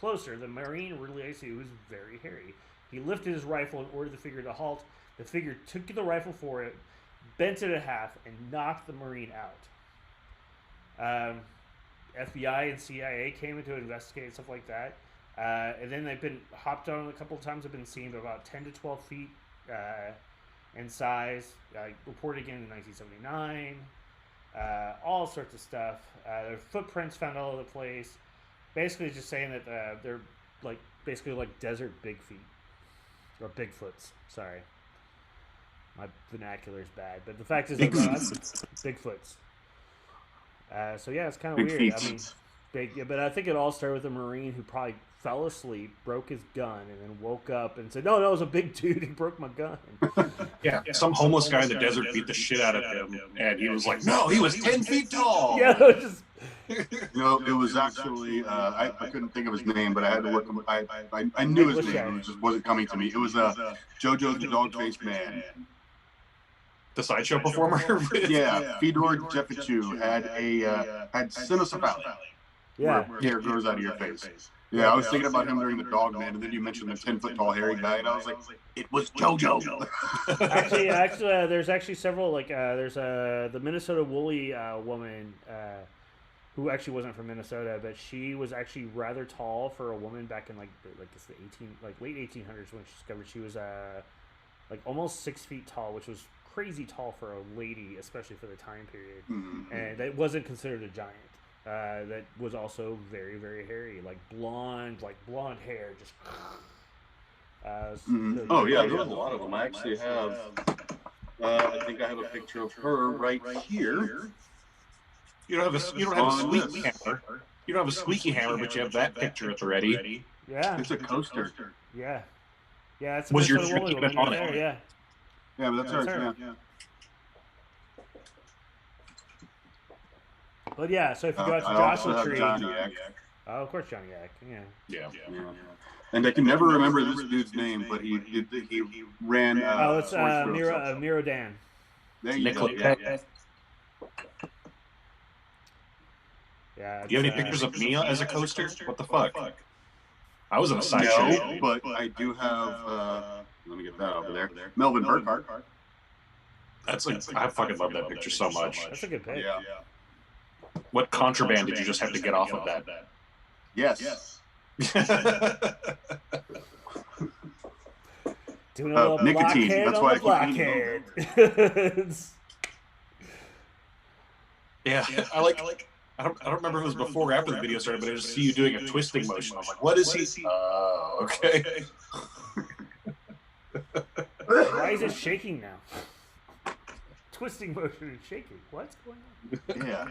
closer, the Marine realized he was very hairy. He lifted his rifle and ordered the figure to halt. The figure took the rifle for it, bent it in half, and knocked the Marine out. FBI and CIA came in to investigate and stuff like that. And then they've been hopped on a couple of times. Have been seen about 10 to 12 feet in size. Reported again in 1979. All sorts of stuff. Their footprints found all over the place. Basically, just saying that they're basically like desert big feet or Bigfoots. Sorry. My vernacular is bad, but the fact is, Bigfoots. So yeah, it's kind of weird. Feet. I mean, but I think it all started with a Marine who probably fell asleep, broke his gun, and then woke up and said, "No, it was a big dude. He broke my gun." Yeah, some homeless guy in the desert beat the shit out of him, and he was like, "No, he was 10 feet tall." Yeah, just. It was actually I couldn't think of his name, but I had to look him. I knew his name, it just wasn't coming to me. It was JoJo the Dog-Faced Man. The sideshow performer. Yeah, Fedor Jeffichu had cynocephaly. Yeah, where hair grows out of your face. Yeah, I was thinking about him during the Dog Man, and then you mentioned the 10-foot tall hairy guy, and I was like, it was JoJo. actually, there's actually several there's the Minnesota Woolly woman who actually wasn't from Minnesota, but she was actually rather tall for a woman back in it's the late 1800s when she discovered she was almost 6 feet tall, which was crazy tall for a lady, especially for the time period, and that wasn't considered a giant. That was also very, very hairy, blonde hair, just. Oh yeah, there was a lot of them. I actually have. I think I have a picture of her right here. You don't have a squeaky hammer. You don't have a squeaky hammer, but you have that picture at the ready. Yeah, it's a coaster. Yeah, it's was your trick even on it? Yeah. Yeah, but that's her. Yeah. But yeah, so if you go out to Joshua Tree, of course Johnny Yak. Yeah. And I can never remember this dude's name, but he ran. It's Miro Dan. There you go. Yeah. Do you have any pictures of me as a coaster? What the fuck? I was in a sideshow. No, but I do have. Let me get that over there. Melvin Burkhart. That's I fucking love that picture so much. That's a good pick. Yeah. What contraband did you just have to get off of that? Yes. Doing a little nicotine. That's why I keep blackhead. Yeah, I don't remember if it was before or after the video started, but I just see you doing a twisting motion. I'm like, what is he? Okay. Why is it shaking now? Twisting motion and shaking. What's going on? Yeah.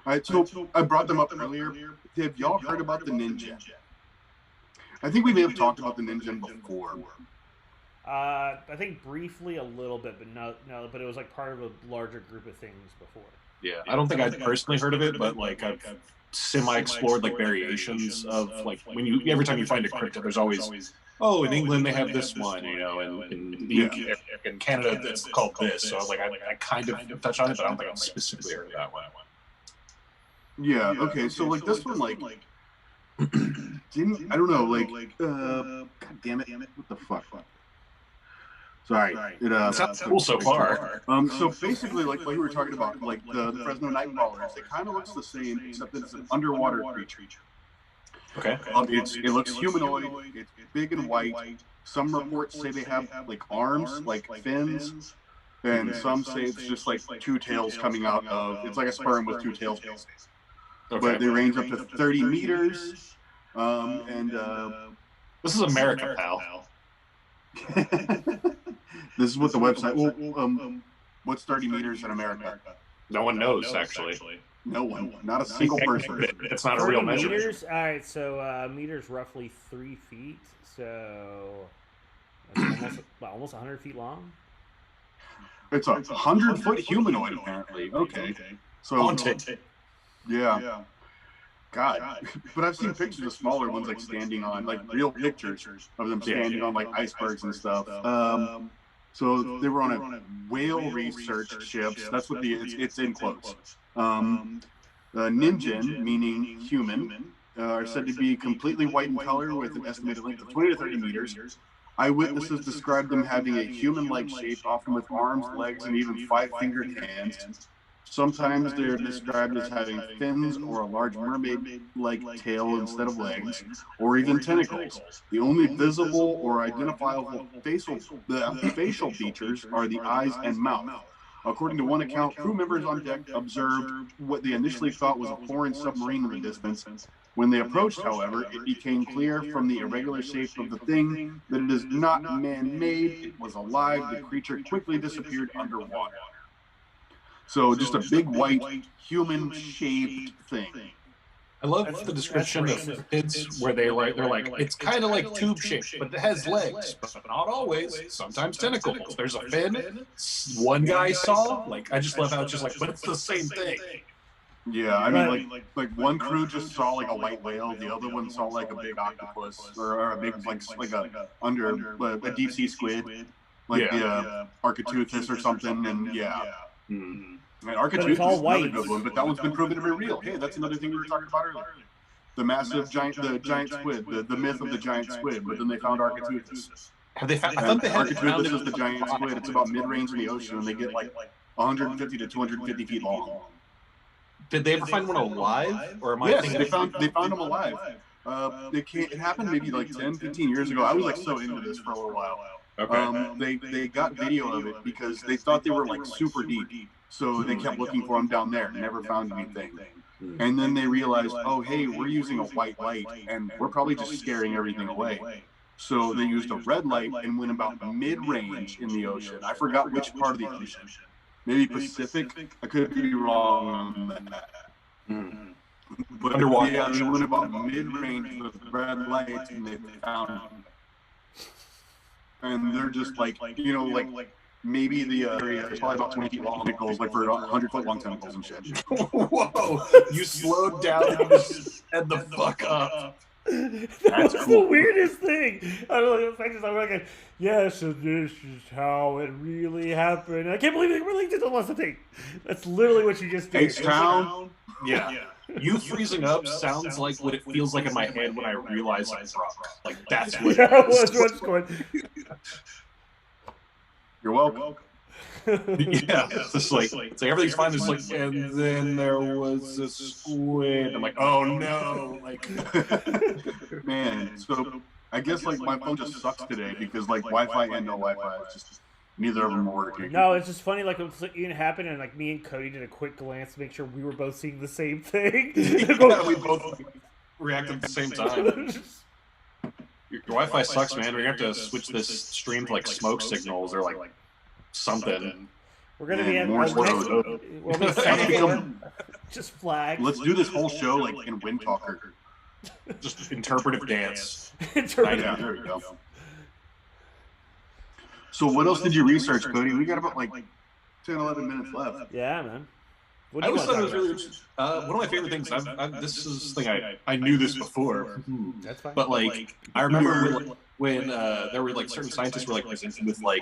All right, so I brought them up earlier. Have y'all heard about the Ninja? I think we may have talked about the Ninja before. I think briefly a little bit, but no, but it was like part of a larger group of things before. Yeah, I don't think I'd personally heard of it, but like I've semi-explored like variations of like when you every time you find a cryptid, there's always in England they have this one, and in the UK, in Canada it's called this. So like I kind of touch on it, but I don't think I've specifically heard of that one. Yeah. Okay. So like this one, like didn't I don't know, like God damn it, what the fuck? Sorry. It sounds cool so far. So basically, like we were talking about, like the Fresno night crawlers, it kind of looks the same, except that it's an underwater creature. Okay. It looks humanoid. It's big and white. Some reports say they have like arms, like fins, and some say it's just like two tails coming out of. It's like a sperm with two tails. Okay. But they range up to 30 meters. This is America, pal. This is what the website. What's 30 meters in America? No one knows, actually. No one. Not a single person. It's not a real measure. Meters? All right, so meters roughly 3 feet. So that's almost 100 feet long. It's a 100-foot humanoid, apparently. Okay. So, yeah. God. But I've seen pictures of smaller ones, like standing on, like real pictures of them standing on like icebergs and stuff. So they were on a whale research ships. That's what it's in quotes. Ninjin, meaning human, are said to be completely white in color with an estimated length of 20 to 30 meters. Eyewitnesses described them having a human-like shape, often with arms, legs, and even 5-fingered hands. Sometimes they're described as having fins or a large mermaid-like tail instead of legs, or even tentacles. The only visible or identifiable facial features are the eyes and mouth. According to one account, crew members on deck observed what they initially thought was a foreign submarine in the distance. When they approached, however, it became clear from the irregular shape of the thing that it is not man-made, it was alive. The creature quickly disappeared underwater. So just a big white human-shaped thing. I love the description of cryptids where they're like it's kind of like tube shaped, but it has legs, but not always. Sometimes tentacles. There's a fin. One guy saw. Like I just love how it's just like, but it's the same thing. Yeah, I mean, like one crew just saw like a white whale, the other one saw like a big octopus or a big like a deep sea squid, like the Architeuthis or something, and Architeuthis is another good one, but that one's been proven to be real. Hey, that's another thing we were talking about earlier. The giant squid, the myth of the giant squid, but then they found Architeuthis. Have they found? I thought they had Architeuthis is the giant squid. It's about mid-range in the ocean, and they get like 150 to 250 feet long. Did they ever find one alive? Or am I thinking they found them alive. It happened maybe like 10, 15 years ago. I was like so into this for a little while. Okay. They got video of it because they thought they were like super deep. So they kept looking for them down there, never found anything. And then they realized, oh, hey, we're using a white light, and we're probably just scaring everything away. So they used a red light and went about mid-range in the ocean. I forgot which part of the ocean. Maybe Pacific. I could be wrong on that. But underwater, yeah, they went about mid-range with red lights, and they found them. And they're just like maybe the area is probably about 20 feet long tentacles, like for 100-foot long tentacles and shit. Whoa! You slowed down and just head the fuck up. That's cool. The weirdest thing. I don't know. The fact is, I'm like, yes, so this is how it really happened. I can't believe it really did the lesson thing. That's literally what you just did. H-Town? Yeah. You freezing up sounds like what it feels like in my head when I realize I'm drunk. Like, that's what it is. What's going. You're welcome. Yeah, it's like everything's fine. It's like, and then there was a squid. I'm like, oh no, like, man. So I guess like my phone just sucks today because like Wi-Fi and no Wi-Fi, it's just neither of them are working. No, it's just funny. Like it happened, and like me and Cody did a quick glance to make sure we were both seeing the same thing. Yeah, we both reacted at the same time. Your Wi-Fi sucks, man. We're gonna have to switch this stream to like smoke signals or like something. We're gonna be at we'll be just flags. Let's do this whole show like in Wind Talker. Just interpretive dance. Interpretive. Yeah, there we go. So what else did you research, Cody? We got about like 10, 11 minutes left. Yeah, man. What I do you always want thought to it was talk really one of my favorite things. This is the thing I knew this before, about? That's fine. but like I remember when there were like certain scientists were like presented with like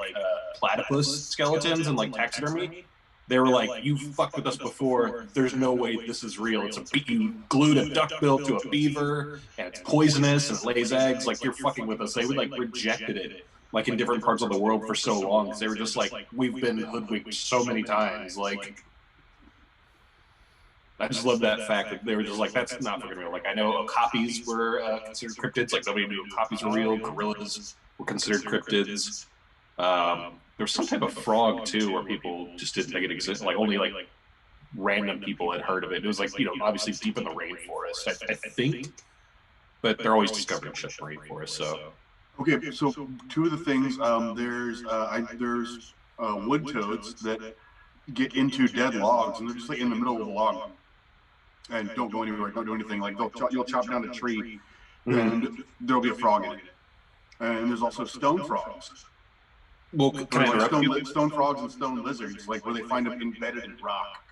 platypus skeletons and like taxidermy. They were like, "You fucked with us before. There's no way this is real. It's you glued a duckbill to a beaver, and it's poisonous and it lays eggs. Like you're fucking with us." They would like rejected it, like in different parts of the world for so long, because they were just like, "We've been hoodwinked so many times." Like, I just love that fact that they were just like, "That's not fucking real." Like I know copies were considered cryptids. Like nobody knew copies were real. Gorillas were considered cryptids. There was some type of frog too, where people just didn't think it existed. Like only like random people had heard of it. It was like obviously deep in the rainforest, I think, but they're always discovering shit in the rainforest. So Okay, so two of the things there's wood toads that get into dead logs, and they're just like in the middle of the log, and don't go anywhere, don't do anything. Like you'll chop down a tree, and there'll be a frog in it. And there's also stone frogs. well, can I interrupt you? Stone frogs and stone lizards, like where they find them embedded in rock.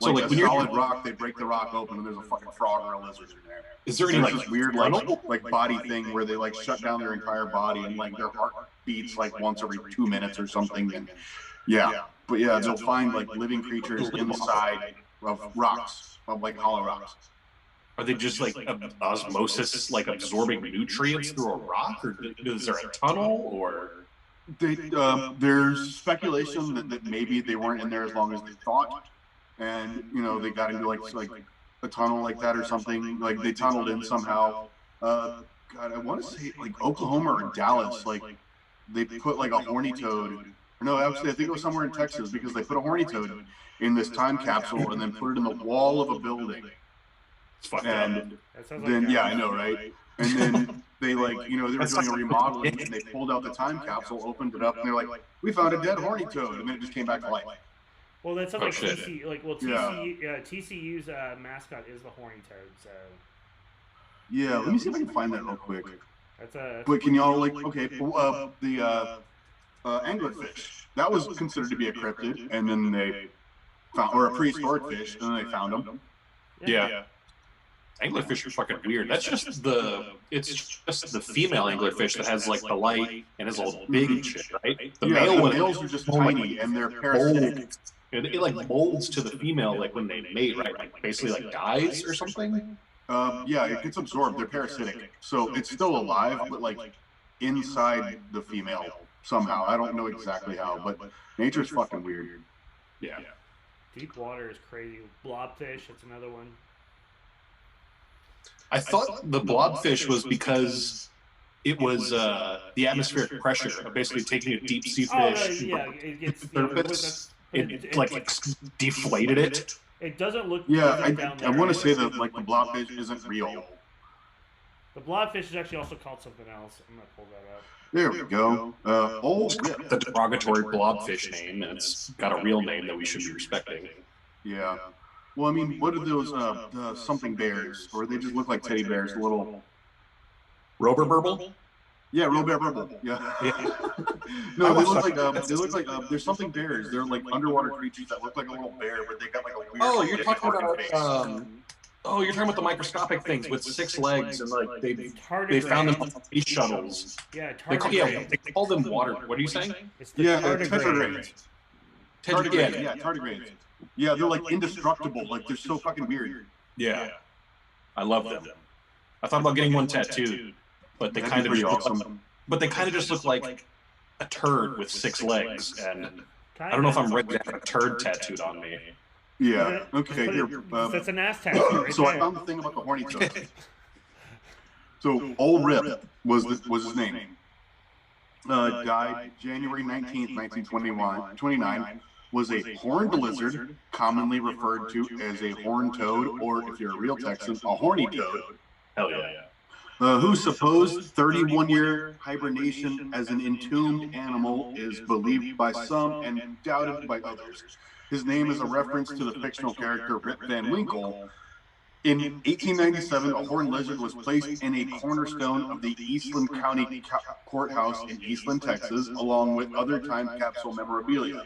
So like a when you're solid rock, they break the rock open, and there's a fucking frog or a lizard in there. is there any There's like this weird tunnel? like body thing where they like shut down their entire body, and like their heart beats like once every 2 minutes or something. And yeah, but yeah, they'll find like living creatures inside of rocks, of like hollow rocks. Are they just like osmosis, like absorbing nutrients through a rock, or is there a tunnel, or? There's speculation that maybe they weren't in there as long as they thought, and they got into like a tunnel like that or something. Like they tunneled in somehow. God, I want to say like Oklahoma or Dallas. Like they put like a horny toad. No, actually, I think it was somewhere in Texas, because they put a horny toad in this time capsule and then put it in the wall of a building. It's fucked And up. That sounds like then, yeah, I know, right? And then they they were doing a remodeling, and they pulled out the time capsule, opened it up, and they're like, "We found a dead horny toad," and then it just came back to life. Well, that sounds Oh, like shit. TCU. Like, well, TCU's mascot is the horny toad. So Yeah, let me see if I can find that real quick. that's a. But can y'all the anglerfish, that was considered to be a cryptid, and then they found, or a prehistoric fish, and then they found them. Yeah. Anglerfish are fucking weird. It's just the female anglerfish that has like the light and is all big and shit, right? The males are just tiny, and they're parasitic. It like molds to the female like when they mate, right? Like basically like dies or something. Yeah, it gets absorbed. They're parasitic, so it's still alive, but like inside the female somehow. I don't know exactly how, but nature's fucking weird. Yeah. Deep water is crazy. Blobfish, that's another one. I thought the blobfish was because it was the atmospheric pressure of basically taking a deep sea fish. It gets. It like deflated it. It doesn't look. Yeah, down there. I want to say that like the blobfish isn't real. The blobfish is actually also called something else. I'm gonna pull that up. There we go. The derogatory blobfish name, and it's got a real name that we should be respecting. Yeah. Well, I mean, what are those something bears, or they just look like teddy bears, little Rover burble? Yeah, real bear burble. Yeah. No, they look like they're something bears. They're like underwater creatures that look like a little bear, but they got like a weird. Oh, you're talking about you're talking about the microscopic things with 6 legs, and like they found them on space shuttles. Yeah, they call them water. What are you saying? It's the tardigrades. Tardigrades. Tardigrades. Yeah, they're like indestructible. Like they're so fucking weird. Yeah, I love them. I thought about getting one tattooed, but they kind of just look like a turd with 6 legs, and I don't know if I'm ready to have a turd tattooed on me. Yeah. Okay. Here. That's an ass tattoo. Right so there. I found the thing about the horny toad. So Old Rip was his name. Died January 19th, 1929. Was a horned lizard, commonly referred to as a horned toad, or if you're a real Texan, a horny toad. Hell yeah. Whose supposed 31-year hibernation as an entombed animal is believed by some and doubted by others. His name is a reference to the fictional character Rip Van Winkle, In 1897, a horned lizard was placed in a cornerstone of the Eastland County Courthouse in Eastland, Texas, along with other time capsule memorabilia.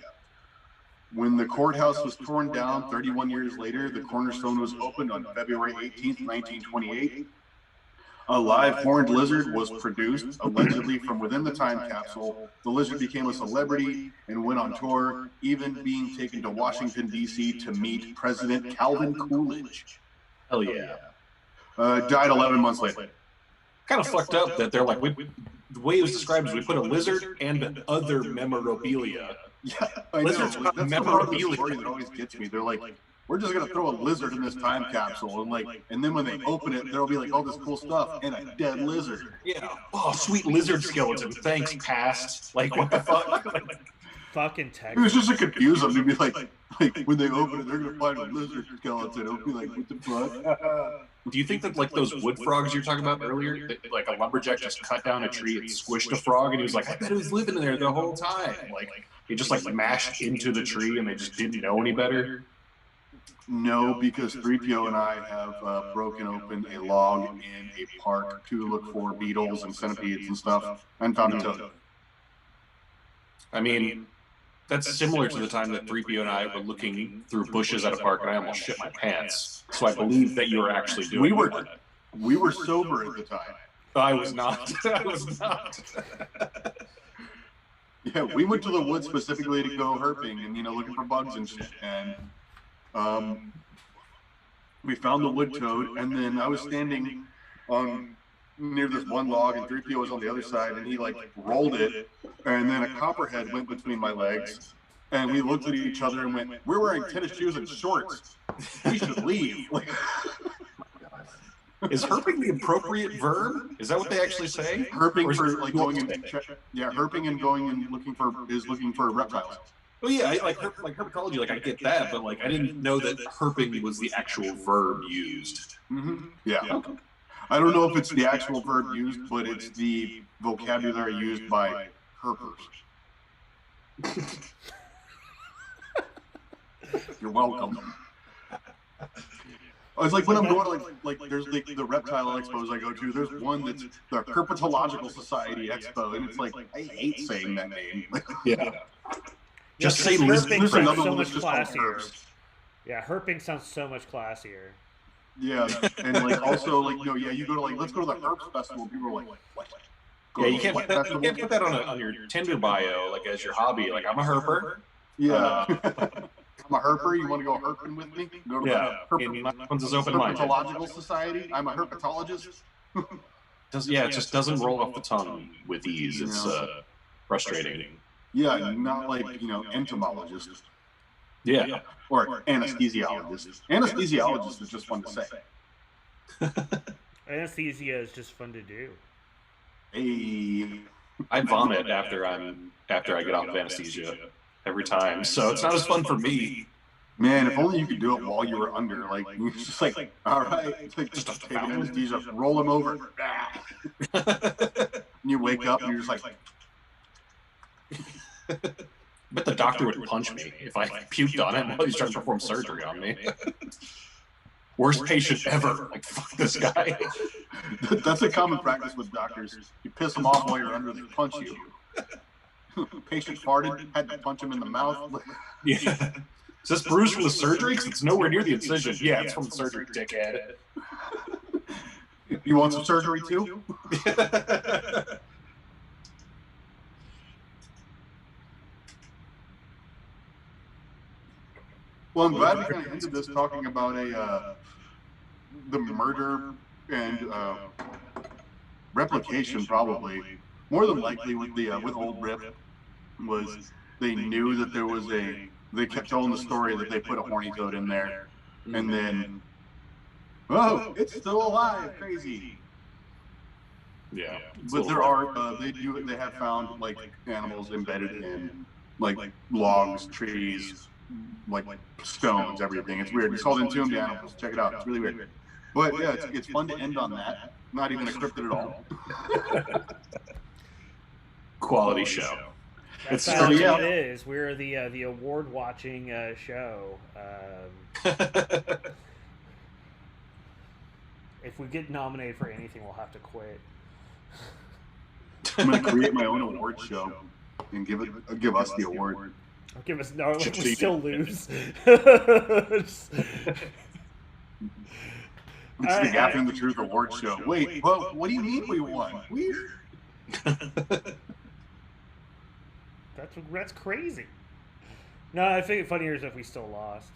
When the courthouse was torn down 31 years later, the cornerstone was opened on February 18th, 1928. A live horned lizard was produced, allegedly from within the time capsule. The lizard became a celebrity and went on tour, even being taken to Washington, D.C. to meet President Calvin Coolidge. Hell yeah. Died 11 months later. Kind of fucked up that they're like, the way it was described is we put a lizard and other memorabilia. Yeah, I know. That's the part of the story that always gets me. They're like, we're just gonna throw a lizard in this time capsule, and then when they open it, there'll be like all this cool stuff and a dead lizard. Yeah. Oh, sweet lizard skeleton. Thanks, past. Like, what the fuck? Fucking Texas. It was just to confuse them. To be like when they open it, they're gonna find a lizard skeleton. It'll be like, what the fuck? Do you think that like those wood frogs you were talking about earlier, that, like a lumberjack just cut down a tree and squished a frog, and he was like, I bet it was living there the whole time. Like he just like mashed into the tree, and they just didn't know any better. No, because 3PO and I have broken open a log in a park to look for beetles and centipedes and stuff, and found a toad. I mean, that's similar to the time that 3PO and I were looking through bushes at a park, and I almost shit my pants. So I believe that you were actually doing that. We were sober at the time. I was not. I was not. Yeah, we went to the woods specifically to go herping and looking for bugs and shit. And we found the wood toad, and then I was standing near this one log, and 3PO was on the other side, and he like rolled it, and then a copperhead went between my legs, and we looked at each other and went, "We're wearing tennis shoes and shorts. We should leave." Like, is herping the appropriate verb? Is that what they actually say? Herping for like going and herping and going and looking for reptiles. Well, yeah, like herpetology, like I get that, but like I didn't know that herping was the actual verb used. Mm-hmm. Yeah. Okay. I don't know if it's the actual verb used, but it's the vocabulary used by herpers. You're welcome. It's like when I'm going to like there's the reptile expos I go to. There's one that's the Herpetological Society Expo, and it's like I hate saying that name. Yeah. Just say lizard. There's another so much classier. Yeah, herping sounds so much classier. Yeah, and like also like you go to like let's go to the Herps Festival. People are like what? Yeah, you can't put that on your Tinder bio like as your hobby. Like I'm a herper. Yeah. I'm a herper. You want to go herping with me? Go to the Herpetological Society. I'm a herpetologist. It just doesn't roll off the tongue with ease. It's frustrating. Yeah, not like entomologist. Yeah. Or anesthesiologist. Anesthesiologist is just fun to say. Anesthesia is just fun to do. Hey. I vomit after I get off of anesthesia every time, so it's not as fun for me. Man, if only you could do it while you were under. Like, it's just like, all right, it's like just take anesthesia, roll him over. And you wake up and you're just like. Bet the doctor would punch me if I puked on him while he's trying to perform surgery on me. Worst patient ever. Like, fuck this guy. That's a common practice with doctors. You piss them off while you're under, they punch you. Patient farted, had to punch him in the mouth. Yeah. Is this bruise from the surgery? Because it's nowhere near the incision. Yeah, it's from the surgery, dickhead. You want some surgery too? Well, I'm glad we kind of ended this talking about the murder and replication, probably. More than likely with Old Rip was they knew that there was they kept telling the story that they put a horny toad in there, and then, oh, it's still alive, crazy. Yeah. But there are, they have found like animals embedded in like logs, trees, like stones, everything. It's weird. It's called Entombed Animals. Check it out. It's really weird. But yeah, it's fun to end on that. Not even a cryptid at all. Quality show. That's how it is. We're the award-watching show. if we get nominated for anything, we'll have to quit. I'm gonna create my own award show and give us the award. Give us no. We still lose. It's the Gaffing the Truth award show. Wait, well, what do you mean we won? That's crazy. No, I think funnier is if we still lost.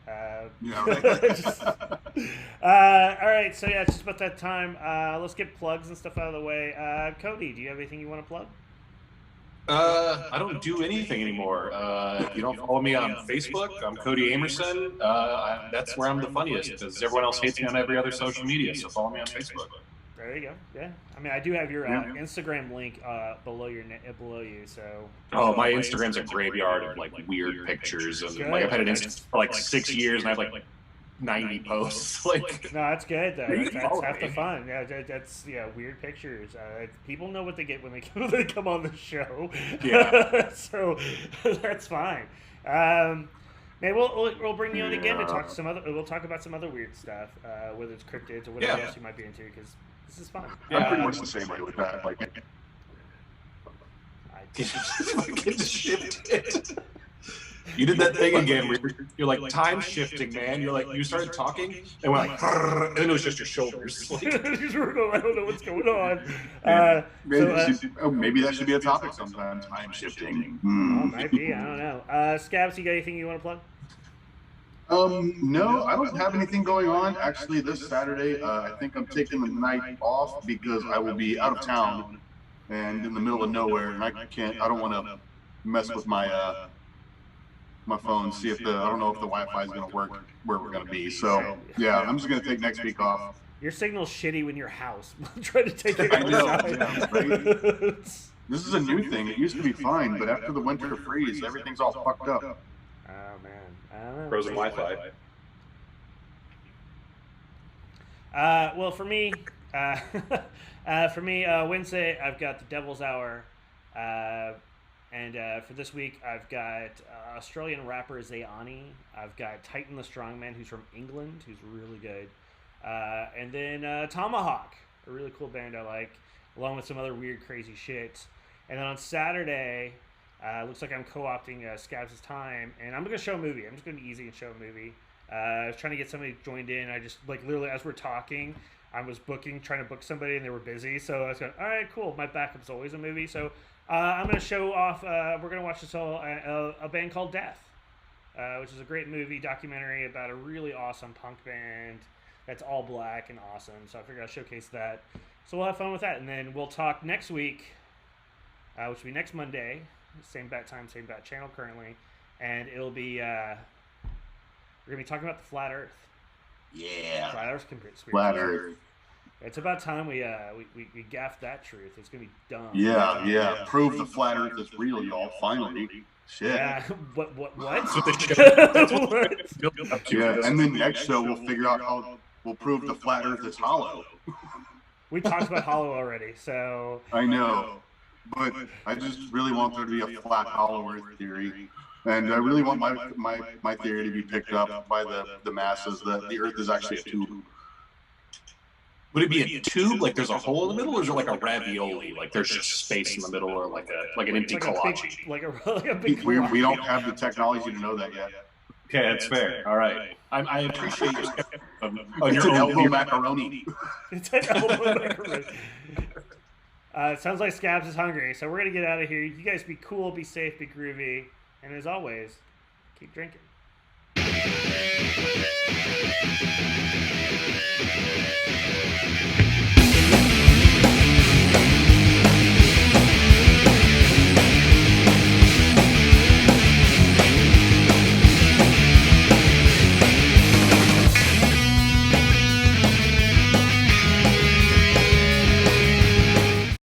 Yeah, right. All right, so yeah, it's just about that time. Let's get plugs and stuff out of the way. Cody, do you have anything you want to plug? I don't do anything anymore. If you don't follow me on Facebook, I'm Cody Amerson. That's where I'm the funniest, because everyone else hates me on every other social media, so follow me on Facebook. There you go. Yeah, I mean, I do have your Instagram link below you. So. Oh, my Instagram's a graveyard of like weird pictures, and like I've had it for like 6 years, and I have like 90 posts. Like, no, that's good though. That's half the fun. Yeah, that's weird pictures. People know what they get when they come on the show. Yeah. So that's fine. Maybe we'll bring you on again to talk We'll talk about some other weird stuff, whether it's cryptids or whatever else you might be into, because this is fun. I'm pretty much the same way with that. Like, just shifted. You did that thing again where you're like time shifting, man. You're like, you started talking and we're like, and then it was just your shoulders. Like, I don't know what's going on. Maybe that should be a topic sometime. Time shifting. Might be. I don't know. Scabs, you got anything you want to plug? No, I don't have anything going on. Actually, this Saturday, I think I'm taking the night off because I will be out of town and in the middle of nowhere, and I don't want to mess with my my phone, see if I don't know if the Wi-Fi is going to work where we're going to be. So yeah, I'm just going to take next week off. Your signal's shitty when you're house. Try to take it outside. I know, yeah, right? This is a new thing. It used to be fine, but after the winter freeze, everything's all fucked up. Oh man, I don't know. Frozen Wi-Fi. Well, for me, Wednesday I've got the Devil's Hour, and for this week I've got Australian rapper Zayani. I've got Titan the Strongman, who's from England, who's really good, and then Tomahawk, a really cool band I like, along with some other weird, crazy shit. And then on Saturday, looks like I'm co-opting Scabs' time, and I'm going to show a movie. I'm just going to be easy and show a movie. I was trying to get somebody joined in. I just, like, literally, as we're talking, I was trying to book somebody, and they were busy. So I was going, all right, cool. My backup's always a movie. So I'm going to show off, we're going to watch this a band called Death, which is a great movie documentary about a really awesome punk band that's all black and awesome. So I figured I'd showcase that. So we'll have fun with that. And then we'll talk next week, which will be next Monday. Same bat time, same bat channel currently. And it'll be, we're going to be talking about the Flat Earth. Yeah. Flat Earth conspiracy. Flat Earth. It's about time we gaffed that truth. It's going to be dumb. Yeah. Prove the Flat Earth is real, y'all. Finally. Shit. Yeah. What? That's what the show. Yeah, and then next show we'll figure out how we'll prove the Flat Earth is hollow. We talked about hollow already, so. I know. But I just really want there to be a flat hollow Earth theory. And I really want my theory to be picked up by the masses that the Earth is actually a tube. Would it be a tube, like there's a hole in the middle, or is it like a ravioli, like there's just space in the middle, or like an empty kolache? Like a big kolache. We don't have the technology to know that yet. Okay, that's fair. All right. I appreciate your It's an elbow macaroni. It's an elbow macaroni. It sounds like Scabs is hungry, so we're going to get out of here. You guys be cool, be safe, be groovy, and as always, keep drinking.